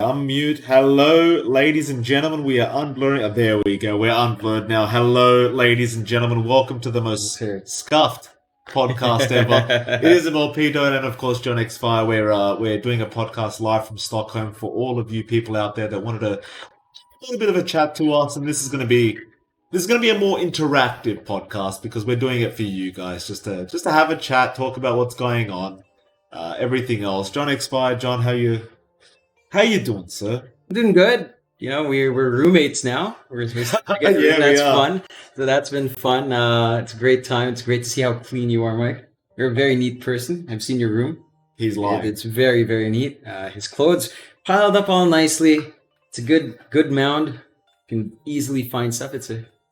unmute. Hello, ladies and gentlemen. We are unblurring. Oh, there we go. We're unblurred now. Hello, ladies and gentlemen. Welcome to the most scuffed podcast ever. It is about Peter and, of course, johnxmike. We're doing a podcast live from Stockholm for all of you people out there that wanted a little bit of a chat to us. And this is going to be a more interactive podcast because we're doing it for you guys, just to have a chat, talk about what's going on, everything else. johnxmike, John, how you doing, sir? I'm doing good. You know, we're roommates now. We're together. Yeah, That's we are. fun. So that's been fun. It's a great time. It's great to see how clean you are, Mike. You're a very neat person. I've seen your room. He's lying. It's very, very neat. His clothes piled up all nicely. It's a good mound. You can easily find stuff. It's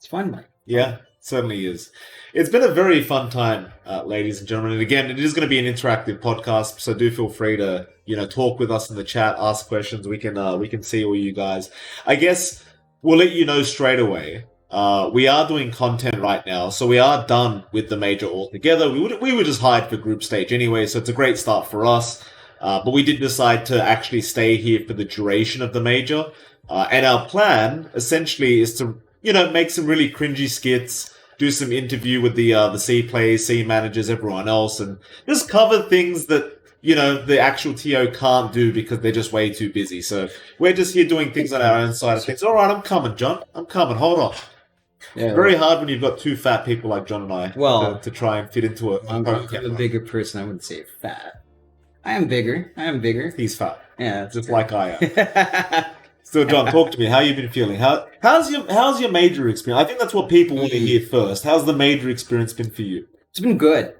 fun, Mike. Yeah, certainly is. It's been a very fun time, ladies and gentlemen. And again, it is going to be an interactive podcast, so do feel free to, talk with us in the chat, ask questions. We can see all you guys. I guess we'll let you know straight away. We are doing content right now, so we are done with the major altogether. We were just hired for group stage anyway, so it's a great start for us. But we did decide to actually stay here for the duration of the major. And our plan essentially is to, make some really cringy skits, do some interview with the C players, C managers, everyone else, and just cover things that, the actual TO can't do because they're just way too busy. So we're just here doing things on our own side of things. All right, I'm coming, John. I'm coming. Hold on. Yeah, Very hard when you've got two fat people like John and I to try and fit into a I'm a bigger person. I wouldn't say fat. I am bigger. He's fat. Yeah, just like I am. So, John, talk to me. How you been feeling? How's your major experience? I think that's what people want to hear first. How's the major experience been for you? It's been good.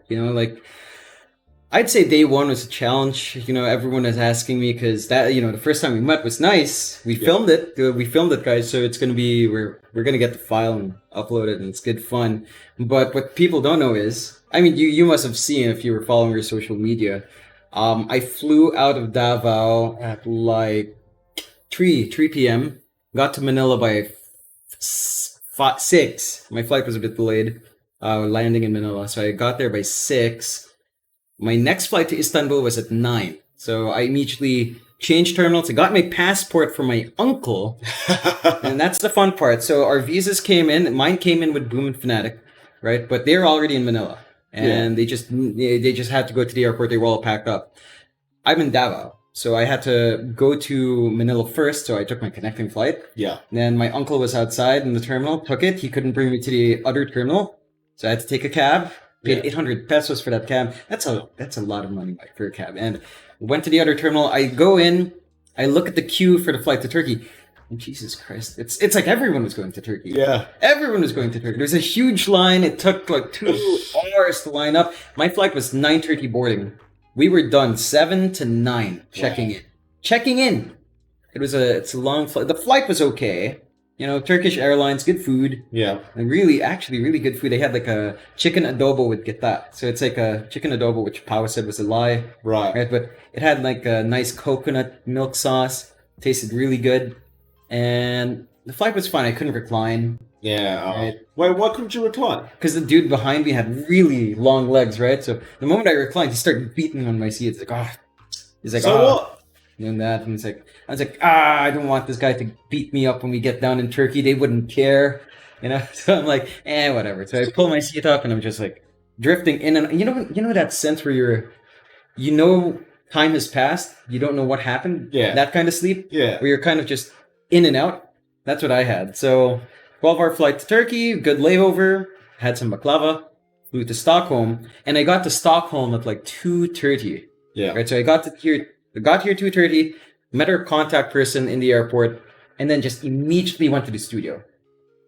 I'd say day one was a challenge. Everyone is asking me because that, the first time we met was nice. We filmed it. Guys. So it's going to be, we're going to get the file and upload it, and it's good fun. But what people don't know is, you must have seen if you were following your social media. I flew out of Davao at like 3 p.m. Got to Manila by 6. My flight was a bit delayed, landing in Manila. So I got there by 6. My next flight to Istanbul was at 9. So I immediately changed terminals. I got my passport from my uncle. And that's the fun part. So our visas came in. Mine came in with Boom and Fnatic, right? But they're already in Manila. And they just had to go to the airport. They were all packed up. I'm in Davao. So I had to go to Manila first, so I took my connecting flight. Yeah. Then my uncle was outside in the terminal, took it. He couldn't bring me to the other terminal, so I had to take a cab. Paid 800 pesos for that cab. That's a lot of money for a cab. And went to the other terminal. I go in, I look at the queue for the flight to Turkey. And Jesus Christ, it's like everyone was going to Turkey. Yeah. Everyone was going to Turkey. There was a huge line. It took like 2 hours to line up. My flight was 9:30 boarding. We were done 7 to 9 checking in. Checking in. It's a long flight. The flight was okay. Turkish Airlines, good food. Yeah. And really good food. They had like a chicken adobo with geta. So it's like a chicken adobo, which Pao said was a lie. Right. But it had like a nice coconut milk sauce. Tasted really good. And the flight was fine. I couldn't recline. Yeah. Right? Wait, why couldn't you recline? Because the dude behind me had really long legs, right? So the moment I reclined, he started beating on my seat. It's like, He's like, so what? Doing that. And I was like, I don't want this guy to beat me up when we get down in Turkey. They wouldn't care. So I'm like, whatever. So I pull my seat up and I'm just like drifting in. And you know that sense where time has passed. You don't know what happened. Yeah. That kind of sleep. Yeah. Where you're kind of just in and out. That's what I had. So 12-hour flight to Turkey, good layover, had some baklava, flew to Stockholm, and I got to Stockholm at like 2:30. Yeah. Right. So I got here 2:30, met our contact person in the airport, and then just immediately went to the studio.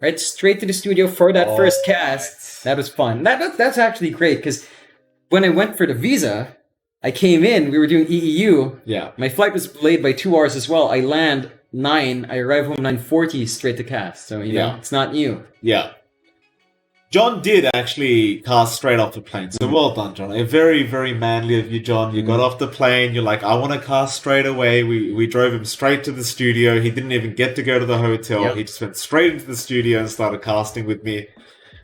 Right, straight to the studio for that first cast. That was fun. That's actually great because when I went for the visa, I came in. We were doing EEU. Yeah. My flight was delayed by 2 hours as well. I land 9. I arrive home 9:40 straight to cast. So it's not new. Yeah. John did actually cast straight off the plane. So well done, John. Very, very manly of you, John. You got off the plane. You're like, I want to cast straight away. We drove him straight to the studio. He didn't even get to go to the hotel. Yep. He just went straight into the studio and started casting with me.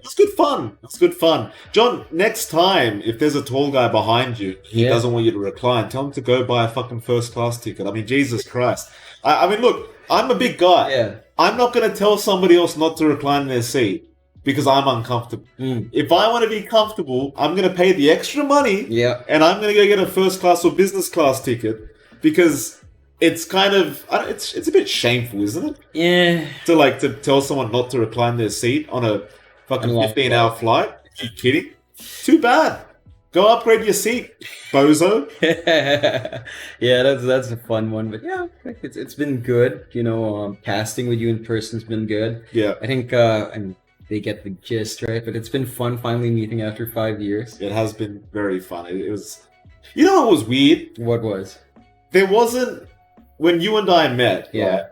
It's good fun. It's good fun. John, next time, if there's a tall guy behind you, he doesn't want you to recline, tell him to go buy a fucking first class ticket. I mean, Jesus Christ. I mean, look, I'm a big guy. Yeah. I'm not going to tell somebody else not to recline in their seat because I'm uncomfortable. If I want to be comfortable, I'm going to pay the extra money. Yeah. And I'm going to go get a first class or business class ticket because it's kind of, it's a bit shameful, isn't it? Yeah. To tell someone not to recline their seat on a fucking 15-hour flight. Are you kidding? Too bad. Go upgrade your seat, bozo. Yeah, that's a fun one. But yeah, it's been good. You know, casting with you in person's been good. Yeah. I think and they get the gist, right? But it's been fun finally meeting after 5 years. It has been very fun. It was, you know, what was weird. What was? There wasn't when you and I met. Yeah. Right,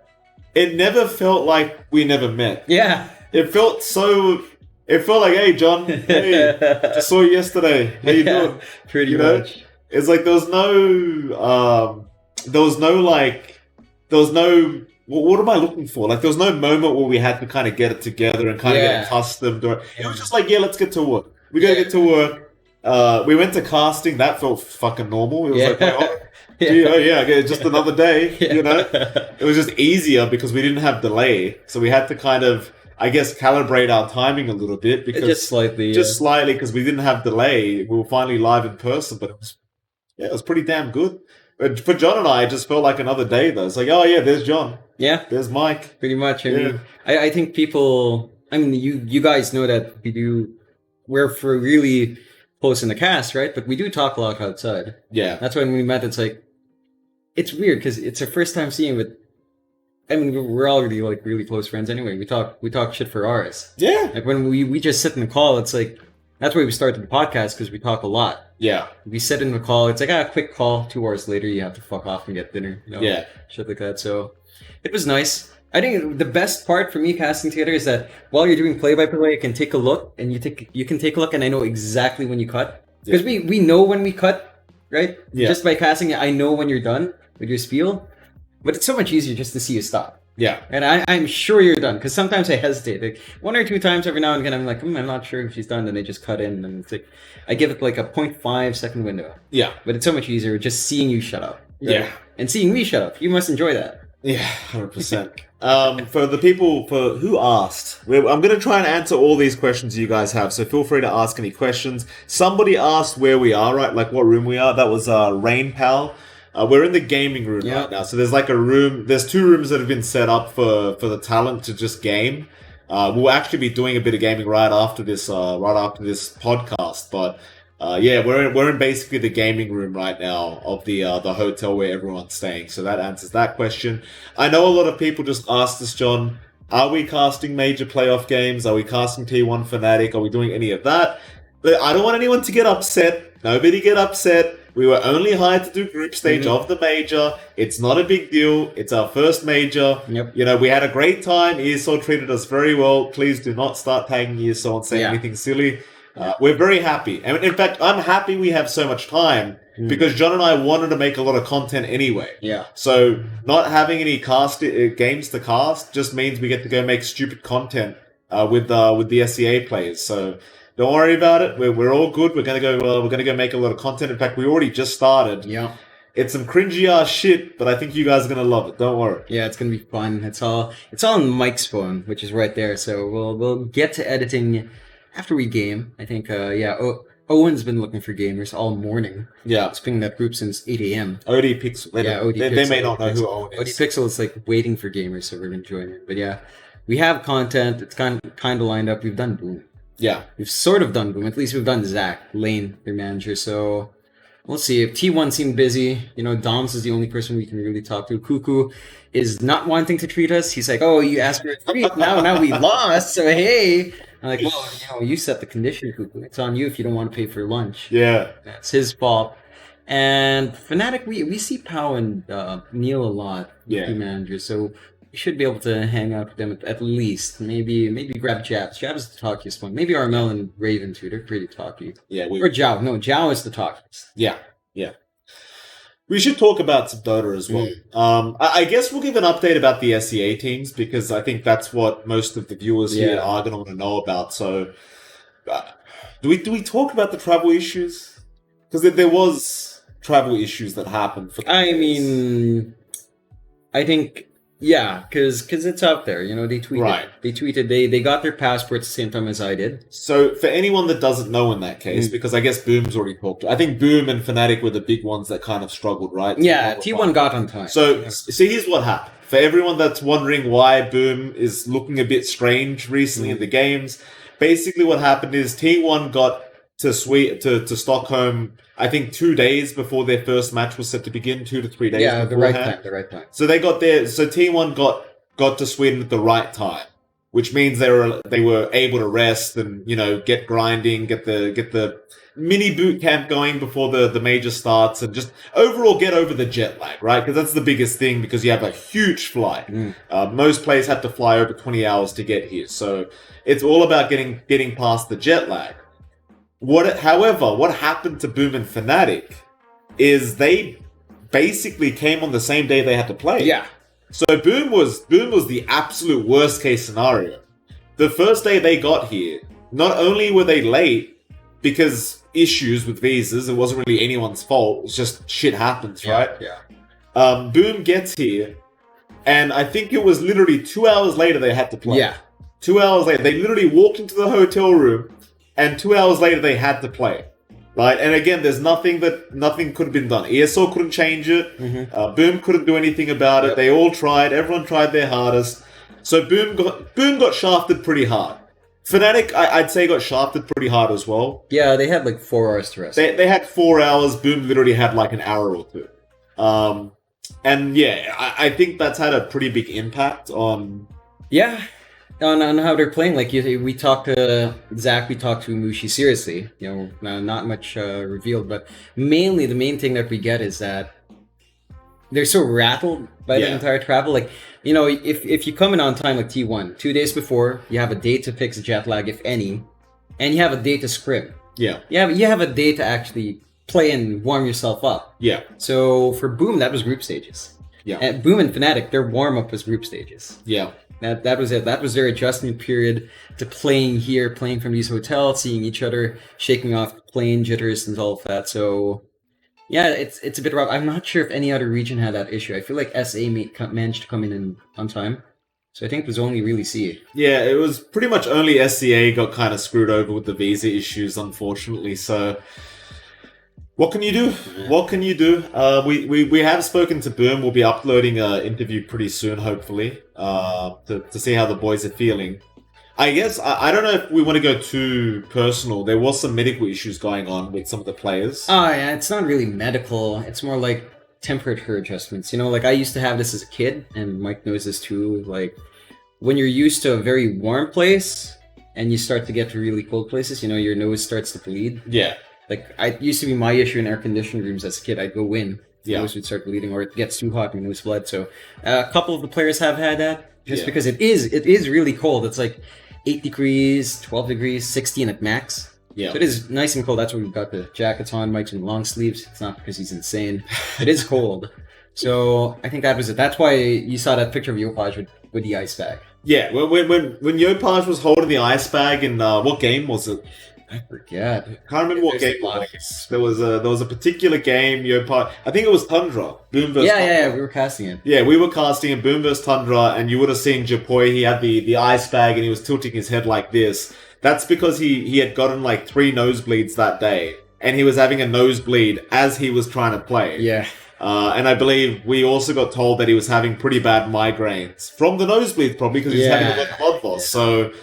it never felt like we never met. Yeah. It felt so. It felt like, hey, John, hey, just saw you yesterday. How you doing? Pretty much. It's like there was no, what am I looking for? Like there was no moment where we had to kind of get it together and kind of get accustomed to it. It was just like, yeah, let's get to work. We gotta get to work. We went to casting. That felt fucking normal. It was like, just another day. You know, it was just easier because we didn't have delay, so we had to kind of, I guess, calibrate our timing a little bit because just slightly because we didn't have delay. We were finally live in person, but it was pretty damn good. But for John and I, it just felt like another day though. It's like, oh yeah, there's John. Yeah, there's Mike. Pretty much. I mean, I think people. I mean, you guys know that we're for really close in the cast, right? But we do talk a lot outside. Yeah, that's when we met. It's like, it's weird because it's our first time seeing, but I mean, we're already like really close friends anyway. We talk shit for hours. Yeah. Like when we just sit in the call, it's like, that's why we started the podcast, because we talk a lot. Yeah. We sit in the call, it's like a quick call, 2 hours later, you have to fuck off and get dinner. You know? Yeah. Shit like that. So it was nice. I think the best part for me casting together is that while you're doing play-by-play, you can take a look and you can take a look and I know exactly when you cut. Because we know when we cut, right? Yeah. Just by casting, I know when you're done with your spiel. But it's so much easier just to see you stop. Yeah. And I'm sure you're done. Because sometimes I hesitate. Like 1 or 2 times every now and again, I'm like, I'm not sure if she's done. Then they just cut in. And it's like, I give it like a 0.5 second window. Yeah. But it's so much easier just seeing you shut up. Right? Yeah. And seeing me shut up. You must enjoy that. Yeah, 100%. For the people who asked, I'm going to try and answer all these questions you guys have. So feel free to ask any questions. Somebody asked where we are, right? Like what room we are. That was Rain Pal. We're in the gaming room right now. So there's like a room. There's 2 rooms that have been set up for the talent to just game. We'll actually be doing a bit of gaming right after this podcast. But we're in basically the gaming room right now of the hotel where everyone's staying. So that answers that question. I know a lot of people just asked us, John, are we casting major playoff games? Are we casting T1 Fnatic? Are we doing any of that? But I don't want anyone to get upset. Nobody get upset. We were only hired to do group stage of the major. It's not a big deal. It's our first major. Yep. You know, we had a great time. ESL treated us very well. Please do not start tagging ESL and saying anything silly. We're very happy. And in fact, I'm happy we have so much time because John and I wanted to make a lot of content anyway. Yeah. So not having any games to cast just means we get to go make stupid content with the SCA players. So don't worry about it. We're all good. We're gonna go make a lot of content. In fact, we already just started. Yeah. It's some cringy ass shit, but I think you guys are gonna love it. Don't worry. Yeah, it's gonna be fun. It's all on Mike's phone, which is right there. So we'll get to editing after we game. I think Owen's been looking for gamers all morning. Yeah. It's been in that group since 8 a.m. OD Pixel. They may not know who Owen is. OD Pixel is like waiting for gamers, so we're gonna join it. But yeah, we have content. It's kind of lined up. We've done Boom. Yeah. We've sort of done Boom. At least we've done Zach, Lane, their manager. So we'll see. If T1 seemed busy, Doms is the only person we can really talk to. Cuckoo is not wanting to treat us. He's like, oh, you asked for a treat. Now we lost. So, hey. I'm like, well, you set the condition, Cuckoo. It's on you if you don't want to pay for lunch. Yeah. That's his fault. And Fnatic, we see Pau and Neil a lot. Yeah. The managers. So we should be able to hang out with them at least. Maybe grab Jabs. Jabs is the talkiest one. Maybe Armel and Raven too. They're pretty talky. Yeah. Or Zhao. No, Zhao is the talkiest. Yeah. Yeah. We should talk about some Dota as well. I guess we'll give an update about the SEA teams because I think that's what most of the viewers here are going to want to know about. So Do we talk about the travel issues? Because there was travel issues that happened. I mean, I think, yeah, because it's out there. They tweeted. Right. They tweeted. They got their passports the same time as I did. So for anyone that doesn't know in that case, because I guess Boom's already talked. I think Boom and Fnatic were the big ones that kind of struggled, right? Yeah, T1 got on time. So here's what happened. For everyone that's wondering why Boom is looking a bit strange recently in the games, basically what happened is T1 got to Stockholm, I think 2 days before their first match was set to begin, 2 to 3 days yeah, beforehand. the right time. So they got there. So T1 got to Sweden at the right time, which means they were able to rest and get grinding, get the mini boot camp going before the major starts, and just overall get over the jet lag, right? Because that's the biggest thing, because you have a huge flight. Most players have to fly over 20 hours to get here, so it's all about getting past the jet lag. However, what happened to Boom and Fnatic is they basically came on the same day they had to play. Yeah. So Boom was the absolute worst case scenario. The first day they got here, not only were they late because issues with visas, it wasn't really anyone's fault. It's just shit happens, right? Yeah. Boom gets here, and I think it was literally 2 hours later they had to play. Yeah. 2 hours later, they literally walked into the hotel room, and 2 hours later they had to play. Right, and again, there's nothing could have been done. ESL couldn't change it. Boom couldn't do anything about it. Yep. They all tried. Everyone tried their hardest. So Boom got shafted pretty hard. Fnatic, I'd say, got shafted pretty hard as well. Yeah, they had like 4 hours to rest. They had 4 hours. Boom literally had like an hour or two. And yeah, I think that's had a pretty big impact on. Yeah. On how they're playing. Like we talked to Zach, we talked to Mushi seriously. Not much revealed, but mainly the main thing that we get is that they're so rattled by the entire travel. Like, if you come in on time like T1, 2 days before, you have a day to fix jet lag, if any, and you have a day to scrim. Yeah. You have a day to actually play and warm yourself up. Yeah. So for Boom, that was group stages. Yeah. And Boom and Fnatic, their warm up was group stages. Yeah. That was it. That was their adjustment period to playing here, playing from these hotels, seeing each other, shaking off plane jitters and all of that. So, yeah, it's a bit rough. I'm not sure if any other region had that issue. I feel like SA managed to come in on time. So I think it was only really CA. Yeah, it was pretty much only SCA got kind of screwed over with the visa issues, unfortunately. So what can you do? What can you do? We have spoken to Boom. We'll be uploading an interview pretty soon, hopefully, to see how the boys are feeling. I guess, I don't know if we want to go too personal. There was some medical issues going on with some of the players. Oh, yeah, it's not really medical. It's more like temperature adjustments. Like I used to have this as a kid, and Mike knows this too. Like when you're used to a very warm place and you start to get to really cold places, your nose starts to bleed. Yeah. Like, it used to be my issue in air-conditioned rooms as a kid. I'd go in, my nose would start bleeding, or it gets too hot, my nose bled. So, a couple of the players have had that, just because it is really cold. It's like 8 degrees, 12 degrees, 16 at max. Yeah. So it is nice and cold. That's why we've got the jackets on, Mike's in long sleeves. It's not because he's insane. It is cold. So, I think that was it. That's why you saw that picture of Yopaj with the ice bag. Yeah, when Yopaj was holding the ice bag in, what game was it? I forget. Can't remember what game it was. There was a particular game. I think it was Tundra. Boom vs. Tundra. Yeah. We were casting it. Yeah, we were casting it. Boom vs. Tundra, and you would have seen Japoi. He had the ice bag, and he was tilting his head like this. That's because he had gotten like 3 nosebleeds that day, and he was having a nosebleed as he was trying to play. Yeah. And I believe we also got told that he was having pretty bad migraines from the nosebleeds, probably because he's having a lot of blood loss. So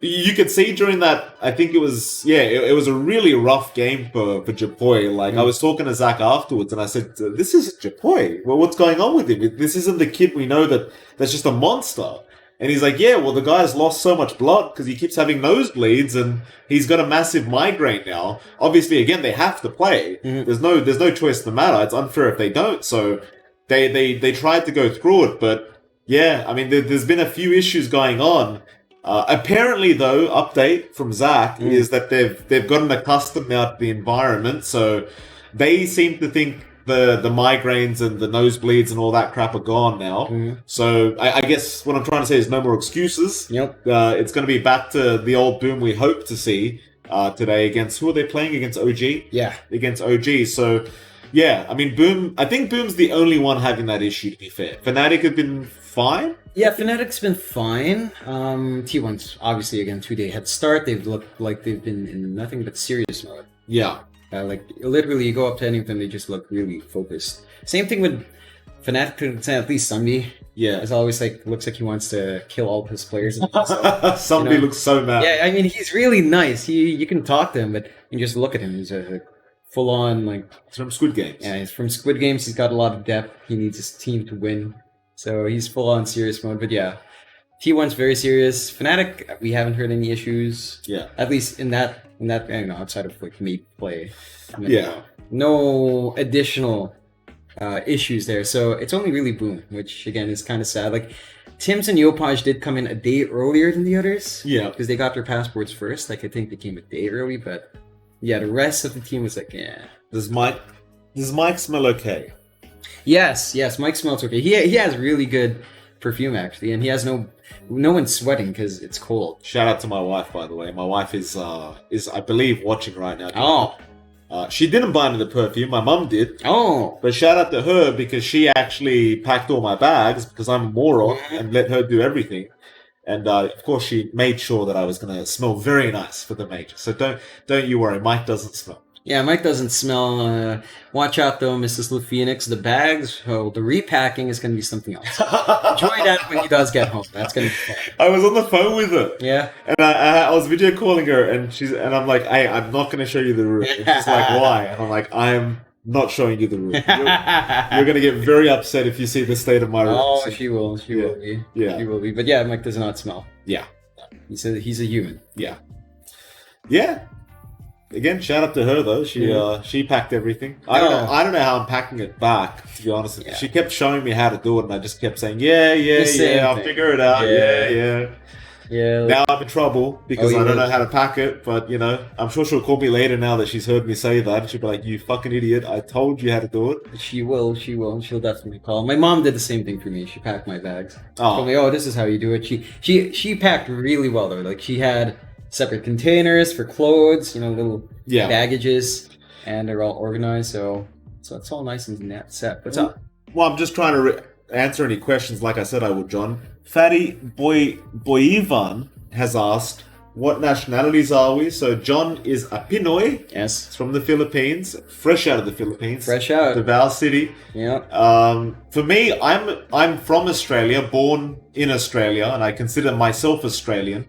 you could see during that, I think it was a really rough game for Japoi. Like, I was talking to Zach afterwards, and I said, this is Japoi. Well, what's going on with him? This isn't the kid we know that's just a monster. And he's like, yeah, well, the guy's lost so much blood because he keeps having nosebleeds, and he's got a massive migraine now. Obviously, again, they have to play. There's no choice in the matter. It's unfair if they don't. So they tried to go through it, but yeah, I mean, there's been a few issues going on. Apparently, though, update from Zach is that they've gotten accustomed now to the environment, so they seem to think the migraines and the nosebleeds and all that crap are gone now. Mhm. So I guess what I'm trying to say is no more excuses. Yep. It's going to be back to the old Boom we hope to see today against, who are they playing? Against OG? Yeah. Against OG. So, yeah, I mean, I think Boom's the only one having that issue, to be fair. Fnatic have been fine. Yeah, Fnatic's been fine. T1's obviously, again, 2-day head start. They've looked like they've been in nothing but serious mode. Yeah. Like, literally, you go up to any of them, they just look really focused. Same thing with Fnatic, to an extent, at least Sunday. Yeah. It's always like, looks like he wants to kill all of his players. Somebody looks so mad. Yeah, I mean, he's really nice. You can talk to him, but you just look at him. He's a full-on, like... It's from Squid Games. Yeah, he's from Squid Games. He's got a lot of depth. He needs his team to win. So he's full-on serious mode. But yeah, T1's very serious. Fnatic, we haven't heard any issues. Yeah. At least in that I don't know, outside of like me play. Yeah. No additional issues there. So it's only really Boom, which again is kind of sad. Like Tim's and Yopaj did come in a day earlier than the others. Yeah. Because they got their passports first. Like I think they came a day early, but yeah, the rest of the team was like, yeah. Does Mike smell okay? Yes, Mike smells okay. He has really good perfume actually, and he has no one's sweating because it's cold. Shout out to my wife, by the way. My wife is I believe watching right now. Oh. She didn't buy any of the perfume. My mum did. Oh. But shout out to her because she actually packed all my bags because I'm a moron and let her do everything. And of course, she made sure that I was going to smell very nice for the major. So don't you worry. Mike doesn't smell. Yeah, Mike doesn't smell. Watch out though, Mrs. Lou Phoenix. The bags, the repacking is going to be something else. Enjoy that when he does get home. That's going to be fun. I was on the phone with her. Yeah. And I was video calling her, and I'm like, hey, I'm not going to show you the room. And she's like, why? And I'm like, I'm not showing you the room. You're going to get very upset if you see the state of my room. Oh, So- she will. She will be. Yeah. She will be. But yeah, Mike does not smell. Yeah. He's a human. Yeah. Yeah. Again, shout out to her though. She packed everything. I don't know how I'm packing it back, to be honest with you. Yeah. She kept showing me how to do it, and I just kept saying, yeah, same I'll thing. figure it out. Yeah. Yeah. Now I'm in trouble because Oh, I don't yeah. know how to pack it, but I'm sure she'll call me later now that she's heard me say that. And she'll be like, you fucking idiot, I told you how to do it. She will. She'll definitely call. My mom did the same thing for me. She packed my bags. She Oh. told me, oh, this is how you do it. She packed really well though. Like she had separate containers for clothes, little Yeah. baggages, and they're all organized. So it's all nice and net set. What's up? Well, I'm just trying to answer any questions like I said I would, John. Fatty Boyivan has asked, what nationalities are we? So John is a Pinoy. Yes. It's from the Philippines, fresh out of the Philippines. Fresh out. Davao City. Yeah. For me, I'm from Australia, born in Australia, and I consider myself Australian.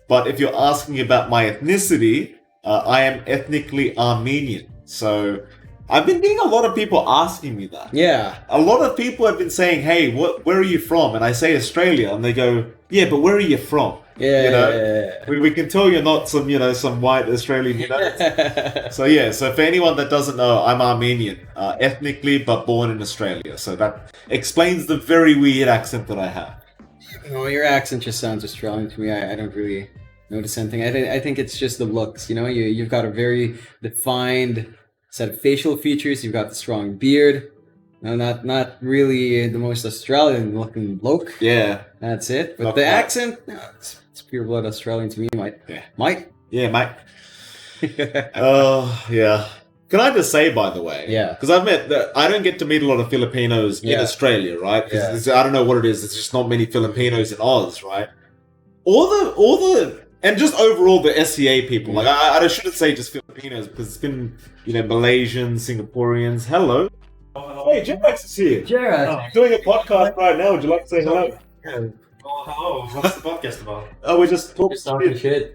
But if you're asking about my ethnicity, I am ethnically Armenian. So I've been getting a lot of people asking me that. Yeah. A lot of people have been saying, "Hey, where are you from?" And I say Australia, and they go, "Yeah, but where are you from?" Yeah. We can tell you're not some white Australian. So for anyone that doesn't know, I'm Armenian, ethnically, but born in Australia. So that explains the very weird accent that I have. Your accent just sounds Australian to me. I don't really notice anything. I think it's just the looks. You've got a very defined set of facial features. You've got the strong beard. No, not really the most Australian looking bloke. Yeah. That's it. But Not the quite. accent, no, it's pure blood Australian to me, mate. Yeah. Mike? Yeah, mate. Oh, yeah. Can I just say, by the way, Yeah. because I don't get to meet a lot of Filipinos in Yeah. Australia, right? Yeah. Because I don't know what it is. It's just not many Filipinos in Oz, right? All the and just overall the SCA people. Like I shouldn't say just Filipinos because it's been Malaysians, Singaporeans. Hello. Hey, Jerax is here. Jerax. Doing a podcast right now. Would you like to say hello? Oh, hello. What's the podcast about? Oh, we're just talking. Just talking shit.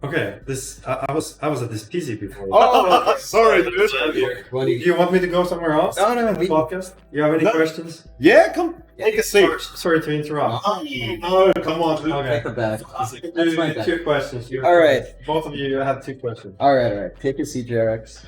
Okay, I was at this PC before. Oh, sorry, dude. Do you want me to go somewhere else? No, The podcast? You have any No. questions? Yeah, come take a seat. Sorry to interrupt. No, come on, dude. Okay. Take it back. Do That's my bad. two questions. All right. Both of you have two questions. All right. Take a seat, Jerax.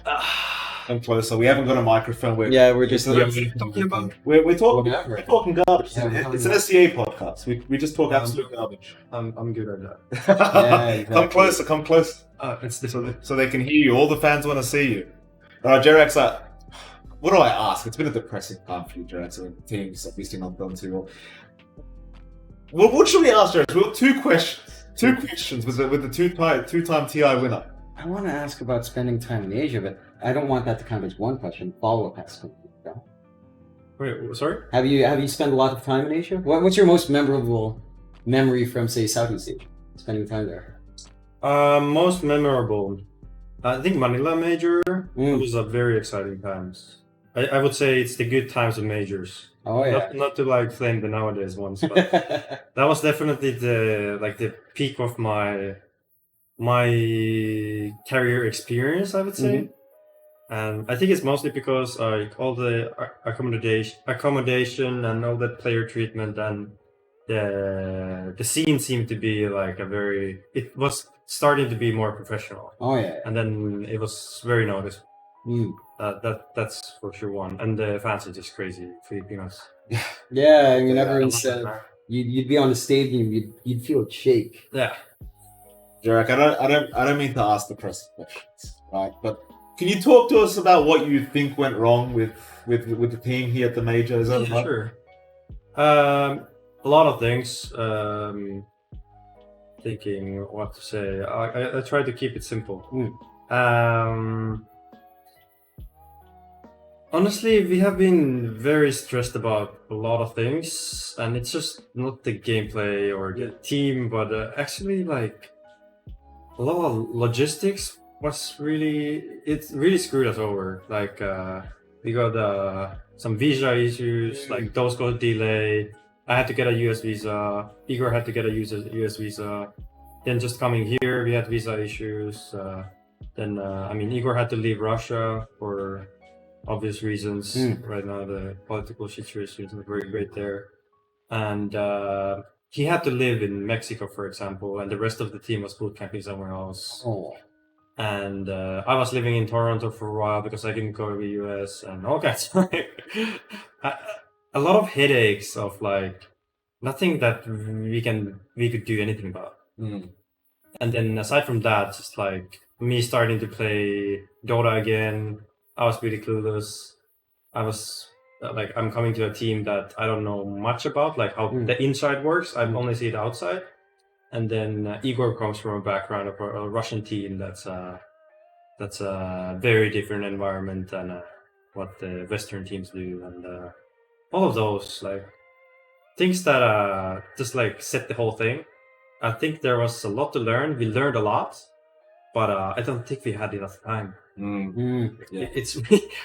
Come closer. We haven't got a microphone. We're just Talking about? We're talking. Whatever. We're talking garbage. Yeah, It's an SCA podcast. We just talk absolute garbage. I'm good at that. exactly. Come closer. Come close. It's this one. So they can hear you. All the fans want to see you. All right, Jerax. what do I ask? It's been a depressing time for you, Jerax. The team's obviously not done too well. What should we ask, Jerax? We have two questions with the two-time TI winner. I want to ask about spending time in Asia, but I don't want that to count as one question. Follow-up has to come. Wait, sorry? Have you spent a lot of time in Asia? What's your most memorable memory from, say, Southeast Asia? Spending time there. Most memorable. I think Manila Major was a very exciting times. I would say it's the good times of majors. Oh yeah. Not to like flame the nowadays ones, but that was definitely the peak of my career experience, I would say. And I think it's mostly because all the accommodation and all that player treatment and the scene seemed to be like it was starting to be more professional. Oh yeah. And then it was very noticeable. Mm. That's for sure one. And the fans are just crazy Filipinos. Yeah, I mean, everyone said you'd be on the stadium, you'd feel it shake. Yeah. Jerax, I don't mean to ask the press questions, right? But can you talk to us about what you think went wrong with the team here at the major? Is that right? Sure. A lot of things. Thinking what to say. I try to keep it simple. Honestly, we have been very stressed about a lot of things, and it's just not the gameplay or the team, but actually like a lot of logistics was really screwed us over. Like we got some visa issues, like those got delayed. I had to get a US visa. Igor had to get a US visa. Then just coming here, we had visa issues. Then Igor had to leave Russia for obvious reasons. Right now, the political situation is not very great there, and he had to live in Mexico, for example, and the rest of the team was boot camping somewhere else. Oh. And I was living in Toronto for a while because I couldn't go to the US and all kinds of a lot of headaches of like nothing that we could do anything about. And then aside from that, just like me starting to play Dota again, I was really clueless. I was I'm coming to a team that I don't know much about, like how the inside works. I only see the outside. And then Igor comes from a background of a Russian team that's a very different environment than what the Western teams do, and all of those like things that just like set the whole thing. I think there was a lot to learn. We learned a lot, but I don't think we had enough time. It's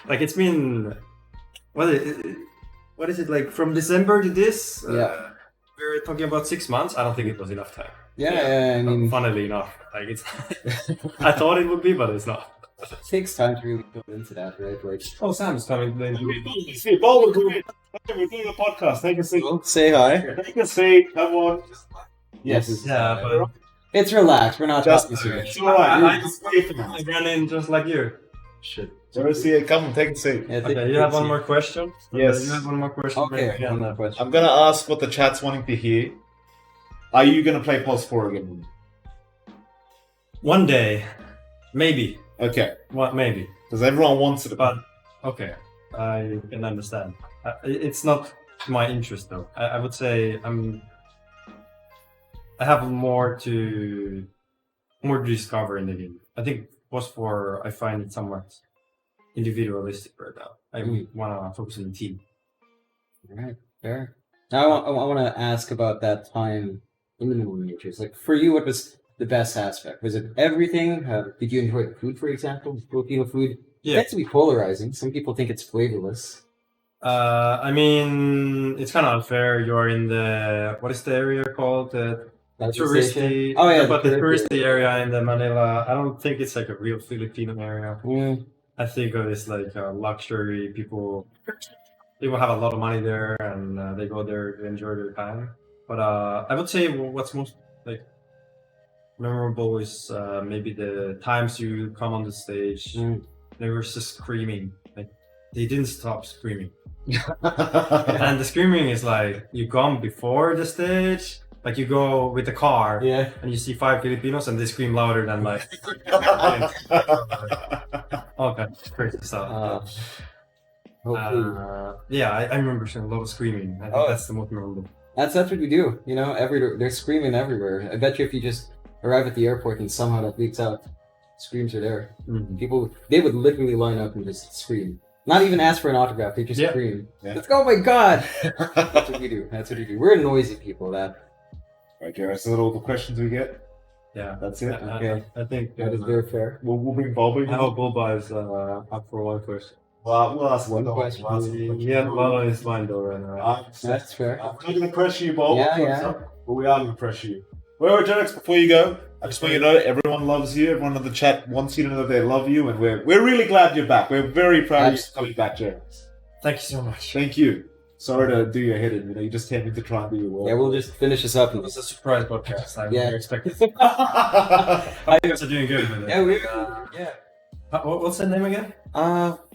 like it's been what is it like from December to this? We're talking about 6 months. I don't think it was enough time. I mean, funnily enough, like it's I thought it would be, but it's not. It takes time to really go into that, right? Like, oh, Sam's coming. We're doing a podcast. Take a seat. Say hi. Take a seat. Come on. Yes. Yeah, but it's relaxed. We're not talking serious. It's alright. I ran in just like you. Shit. Come on, take a seat. Okay, you have one more question? Yes. You have one more question? Okay, one more question. I'm gonna ask what the chat's wanting to hear. Are you gonna play Pulse 4 again? One day. Maybe. Okay. What? Maybe. Because everyone wants it. But, okay. I can understand. It's not my interest though. I would say I have more to discover in the game. I think I find it somewhat individualistic right now. I want to focus on the team. All right, fair. Now I want to ask about that time in the middle majors. Like for you, what was the best aspect? Was it everything? Did you enjoy the food, for example? Filipino food? Yeah. It tends to be polarizing. Some people think it's flavorless. I mean, it's kind of unfair. You're in what is the area called? Touristy. Oh yeah, but the touristy area in the Manila, I don't think it's like a real Filipino area. I think it's like a luxury. People have a lot of money there, and they go there to enjoy their time. But I would say what's most like memorable is maybe the times you come on the stage. They were just screaming. Like they didn't stop screaming. And the screaming is like you come before the stage. Like you go with the car, and you see 5 Filipinos, and they scream louder than like all kinds of crazy stuff. Yeah, I remember seeing a lot of screaming. I think that's the most memorable. That's what we do. You know, they're screaming everywhere. I bet you if you just arrive at the airport and somehow that leaks out, screams are there. Mhm. People, they would literally line up and just scream. Not even ask for an autograph. They just scream. Yeah. Let's go! Oh my God! That's what we do. That's what we do. We're noisy people. That. Right, Jerax, is that all the questions we get? Yeah, That's it? Okay. I think That is very fair. We'll bring Bulba. I hope Bulba is up for one question. Well, we'll ask One him. question. We'll ask him. He had a lot on his mind though, and That's fair. I'm not going to pressure you, Bulba. Yeah. But we are going to pressure you. Well, Jerax, before you go, I just want you to know everyone loves you. Everyone in the chat wants you to know that they love you, and we're really glad you're back. We're very proud of you coming back, Jerax. thank you so much. Thank you. Sorry to do your head in. You just came in to try and do your work. Yeah, we'll just finish this up. It was a surprise podcast. I Yeah. never expected. I you guys are doing good with it. Yeah. What's the name again?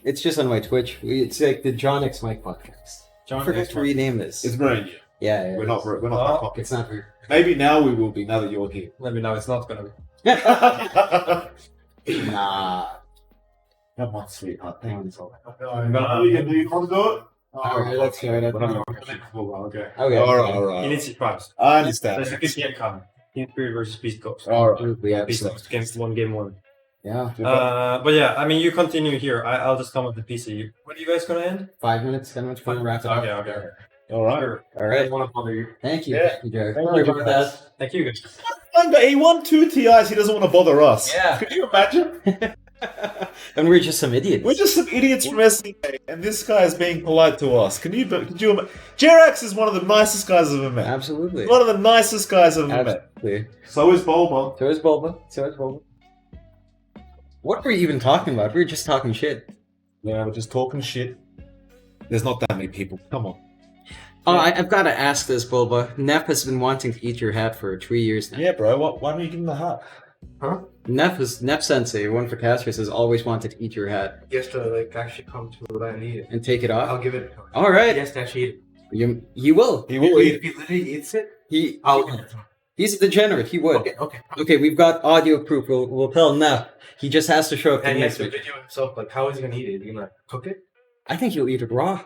It's just on my Twitch. It's like the johnxmike podcast. I forgot to rename this. It's brand new. Yeah. We're not Oh. that popular. It's not very. Maybe now we will be. Now that you're here. Let me know. It's not gonna be. Nah. Come on, sweetheart. Thank you so much. I'm gonna- You want to do it? Alright, let's hear it. Okay. Okay. He needs his prize. I understand. There's a good game coming. Team Spirit versus Beast Coast. All right. Yeah. Beast Coast game one. Yeah. But yeah, I mean, you continue here. I'll just come with the PC. When are you guys gonna end? 5 minutes, 10 minutes, fun wrap it up. Okay. All right. Sure. All I right. don't want to bother you. Thank you. Yeah. Thank you, Jared. Thank Sorry you, about guys. that. Thank you guys. He won 2 TIs. He doesn't want to bother us. Yeah. Could you imagine? And we're just some idiots. We're just some idiots from SDA, and this guy is being polite to us. Could you imagine? Jerax is one of the nicest guys I've ever met. Absolutely. One of the nicest guys I've ever met. Absolutely. So is Bulba. So is Bulba. What were we even talking about? We were just talking shit. Yeah, we're just talking shit. There's not that many people. Come on. Oh, I've got to ask this, Bulba. Neff has been wanting to eat your hat for 3 years now. Yeah, bro. Why don't you give him the hat? Huh? Neff Sensei, one for Castros, has always wanted to eat your hat He has to actually come to what I need. and take it I'll off. give it to him. All right, He has to actually eat it. he will. He will eat If he literally eats it, He I'll give it to him. he's a degenerate. He would. Okay. Okay, we've got audio proof. We'll tell Neff. He just has to show up to And he has next to week. video himself, like, how is he gonna eat it? Is he gonna cook it? I think he'll eat it raw.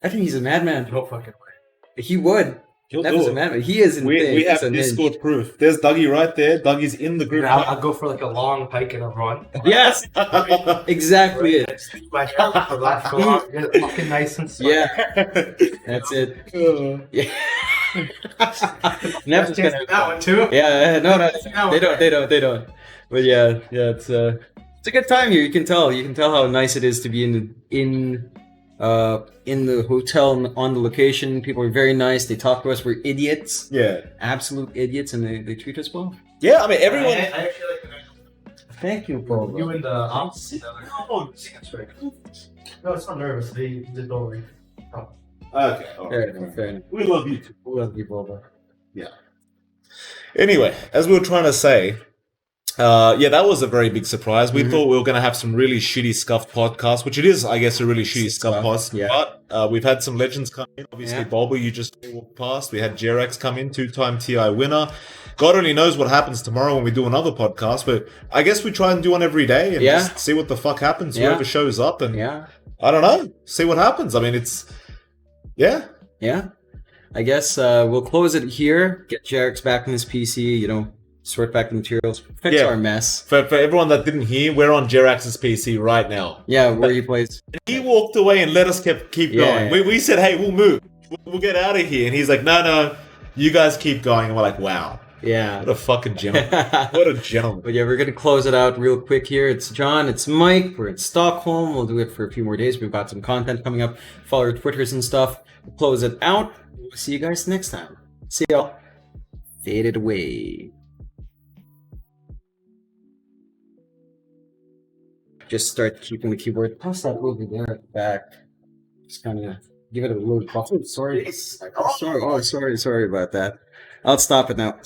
I think he's a madman. No fucking way. He would. He'll Neff do is a it. madman. He is in We have it's a ninja. Discord proof. There's Dougie right there. Dougie's in the group. I'll go for like a long hike and a run. Yes, exactly it. Sleep my shirt for that so long. Get it fucking nice and soft. Yeah, that's it. Yeah. Neff is gonna. that one too. Yeah, no, No, they don't. But yeah, it's a good time here. You can tell how nice it is to be in the hotel on the location. People are very nice. They talk to us. We're idiots, Yeah. absolute idiots, and they treat us well. Yeah, I mean, everyone. I actually like the Thank you, Paul. you and the ops. No, it's not nervous. They don't worry. Okay. All Fair right. enough, fair enough. We love you too. We love you, Bulba. Anyway, as we were trying to say, that was a very big surprise. We thought we were going to have some really shitty Scuffed Podcast, which it is, I guess, a really shitty Scuffed Podcast. yeah. But we've had some legends come in. Obviously, Yeah. Bulba, you just walked past. We had Jerax come in, 2-time TI winner. God only knows what happens tomorrow when we do another podcast, but I guess we try and do one every day and Yeah. just see what the fuck happens. Yeah. Whoever shows up and Yeah, I don't know, see what happens. I mean, it's yeah. yeah. I guess we'll close it here. Get Jerax back on his PC. Sort back the materials. Fix Yeah. our mess. For everyone that didn't hear, we're on Jerax's PC right now. Yeah, where he plays. He walked away and let us keep Yeah. going. We said, hey, we'll move. We'll get out of here. And he's like, no, you guys keep going. And we're like, wow, Yeah. what a fucking gentleman. What a gentleman. But yeah, we're gonna close it out real quick here. It's John, it's Mike. We're in Stockholm. We'll do it for a few more days. We've got some content coming up. Follow our Twitters and stuff. We'll close it out. We'll see you guys next time. See y'all. Faded away. Just start keeping the keyboard. Toss that over there at the back. Just kind of give it a little buffer. Sorry. Sorry about that. I'll stop it now.